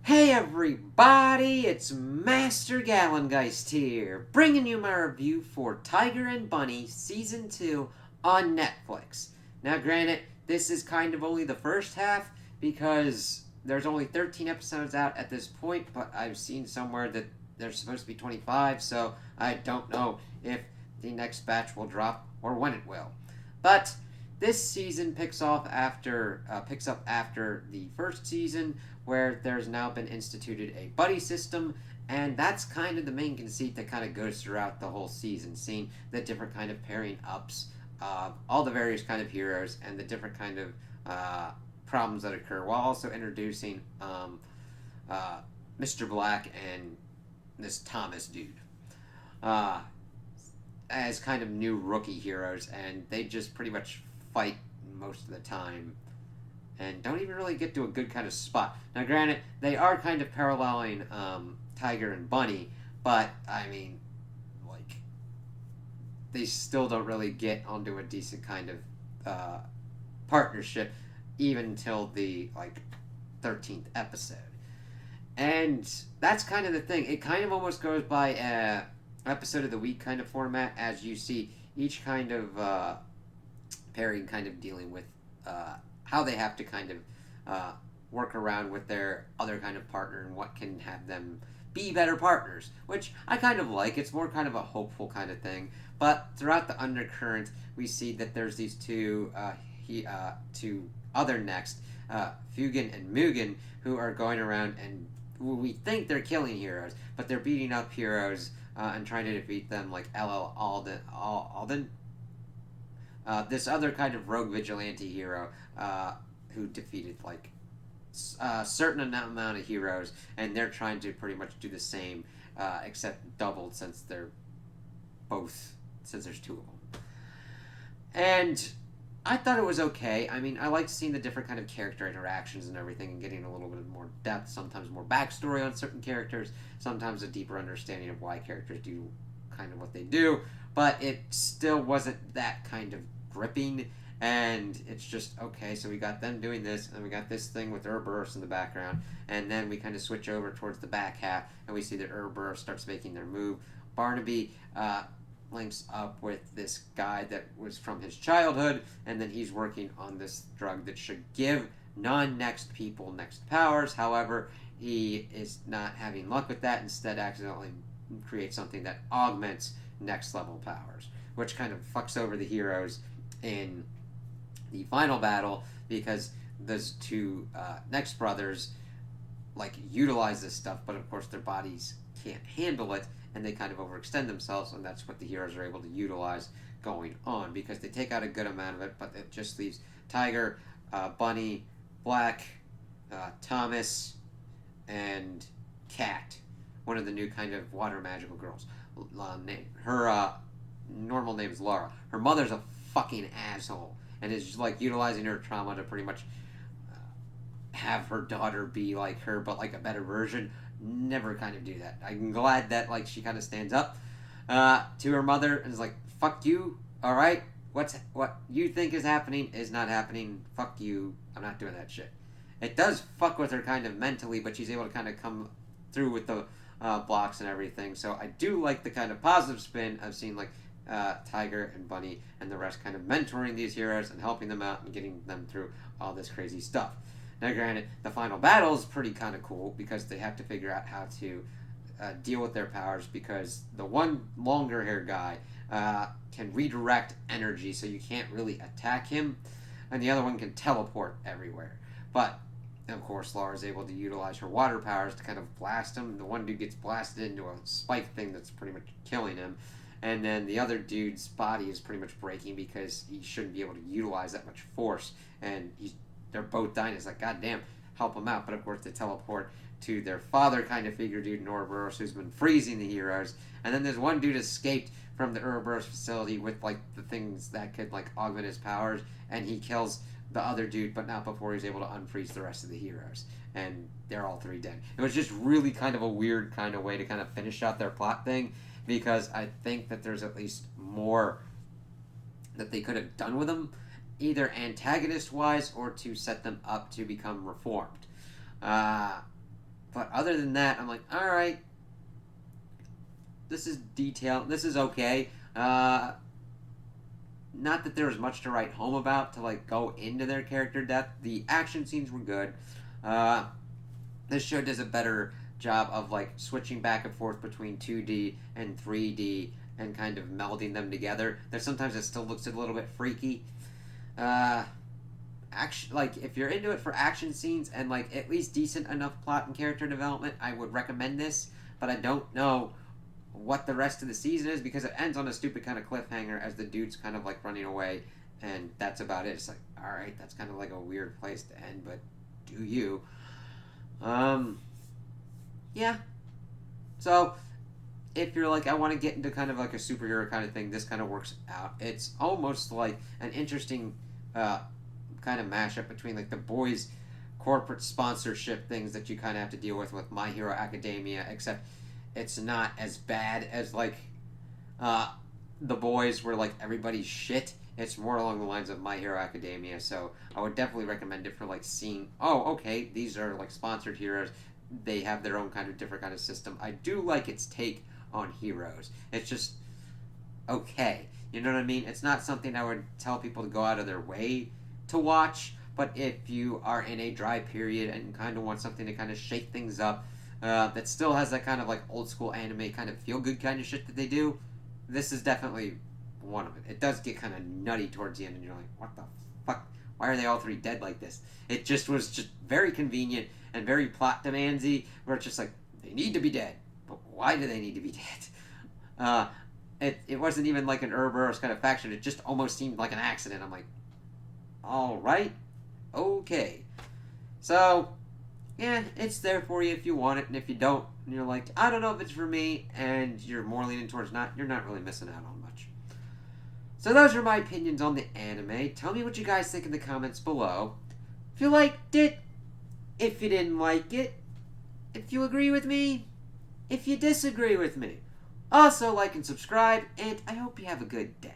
Hey everybody, it's Master Gallengeist here, bringing you my review for Tiger and Bunny Season 2 on Netflix. Now granted, this is kind of only the first half because there's only 13 episodes out at this point, but I've seen somewhere that there's supposed to be 25, so I don't know if the next batch will drop or when it will. But this season picks up after the first season, where there's now been instituted a buddy system, and that's kind of the main conceit that kind of goes throughout the whole season, seeing the different kind of pairing ups of all the various kind of heroes and the different kind of problems that occur, while also introducing uh, Mr. Black and this Thomas dude. Uh, as kind of new rookie heroes, and they just pretty much fight most of the time and don't even really get to a good kind of spot. Now, granted, they are kind of paralleling Tiger and Bunny, but I mean, like, they still don't really get onto a decent kind of partnership even until the 13th episode. And that's kind of the thing. It kind of almost goes by episode of the week kind of format, as you see each kind of pairing kind of dealing with how they have to kind of work around with their other kind of partner and what can have them be better partners, which I kind of like. It's more kind of a hopeful kind of thing. But throughout the undercurrent, we see that there's these two other next, Fugan and Mugen, who are going around and we think they're killing heroes, but they're beating up heroes and trying to defeat them, like LL Alden, this other kind of rogue vigilante hero who defeated a certain amount of heroes, and they're trying to pretty much do the same, except doubled since there's two of them. And I thought it was okay. I mean, I liked seeing the different kind of character interactions and everything, and getting a little bit more depth, sometimes more backstory on certain characters, sometimes a deeper understanding of why characters do kind of what they do, but it still wasn't that kind of gripping. And it's just, okay, so we got them doing this, and we got this thing with Ouroboros in the background, and then we kind of switch over towards the back half, and we see that Ouroboros starts making their move. Barnaby links up with this guy that was from his childhood, and then he's working on this drug that should give non-next people next powers. However, he is not having luck with that, instead accidentally creates something that augments next level powers, which kind of fucks over the heroes in the final battle, because those two next brothers utilize this stuff, but of course their bodies can't handle it, and they kind of overextend themselves, and that's what the heroes are able to utilize going on, because they take out a good amount of it, but it just leaves Tiger, Bunny, Black, Thomas, and Cat, one of the new kind of water magical girls. Her normal name is Laura. Her mother's a fucking asshole, and is utilizing her trauma to pretty much have her daughter be like her, but a better version. Never kind of do that. I'm glad that she kind of stands up to her mother and is like, "Fuck you, all right? What you think is happening is not happening. Fuck you. I'm not doing that shit." It does fuck with her kind of mentally, but she's able to kind of come through with the blocks and everything. So I do like the kind of positive spin of seeing Tiger and Bunny and the rest kind of mentoring these heroes and helping them out and getting them through all this crazy stuff. Now, granted, the final battle is pretty kind of cool, because they have to figure out how to deal with their powers, because the one longer hair guy can redirect energy, so you can't really attack him, and the other one can teleport everywhere. But, of course, Laura's able to utilize her water powers to kind of blast him. The one dude gets blasted into a spike thing that's pretty much killing him, and then the other dude's body is pretty much breaking because he shouldn't be able to utilize that much force, and they're both dying. It's like, goddamn, help them out. But of course, they teleport to their father kind of figure dude, Ouroboros, who's been freezing the heroes. And then there's one dude escaped from the Ouroboros facility with the things that could augment his powers, and he kills the other dude, but not before he's able to unfreeze the rest of the heroes. And they're all three dead. It was just really kind of a weird kind of way to kind of finish out their plot thing, because I think that there's at least more that they could have done with them, either antagonist wise or to set them up to become reformed. But other than that, I'm like, all right, this is detailed. This is okay. Not that there was much to write home about to like go into their character depth. The action scenes were good. Uh, this show does a better job of like switching back and forth between 2D and 3D and kind of melding them together. There's sometimes it still looks a little bit freaky. Uh, action, like if you're into it for action scenes and like at least decent enough plot and character development, I would recommend this. But I don't know what the rest of the season is because it ends on a stupid kind of cliffhanger as the dude's kind of like running away, and that's about it. It's like, all right, that's kind of like a weird place to end, but do you? Yeah. So if you're like, I want to get into kind of like a superhero kind of thing, this kind of works out. It's almost like an interesting kind of mashup between like the boys' corporate sponsorship things that you kind of have to deal with My Hero Academia, except it's not as bad as like the boys where like everybody's shit. It's more along the lines of My Hero Academia, so I would definitely recommend it for like seeing, oh, okay, these are like sponsored heroes. They have their own kind of different kind of system. I do like its take on heroes. It's just okay. You know what I mean? It's not something I would tell people to go out of their way to watch, but if you are in a dry period and kind of want something to kind of shake things up, that still has that kind of like old school anime kind of feel good kind of shit that they do, this is definitely one of it. It does get kind of nutty towards the end, and you're like, what the fuck? Why are they all three dead like this? It just was just very convenient and very plot demandsy, where it's just like, they need to be dead, but why do they need to be dead? It wasn't even like an Ouroboros kind of faction. It just almost seemed like an accident. I'm like, all right, okay. So, yeah, it's there for you if you want it, and if you don't, and you're like, I don't know if it's for me, and you're more leaning towards not, you're not really missing out on much. So those are my opinions on the anime. Tell me what you guys think in the comments below. If you liked it, if you didn't like it, if you agree with me, if you disagree with me. Also, like and subscribe, and I hope you have a good day.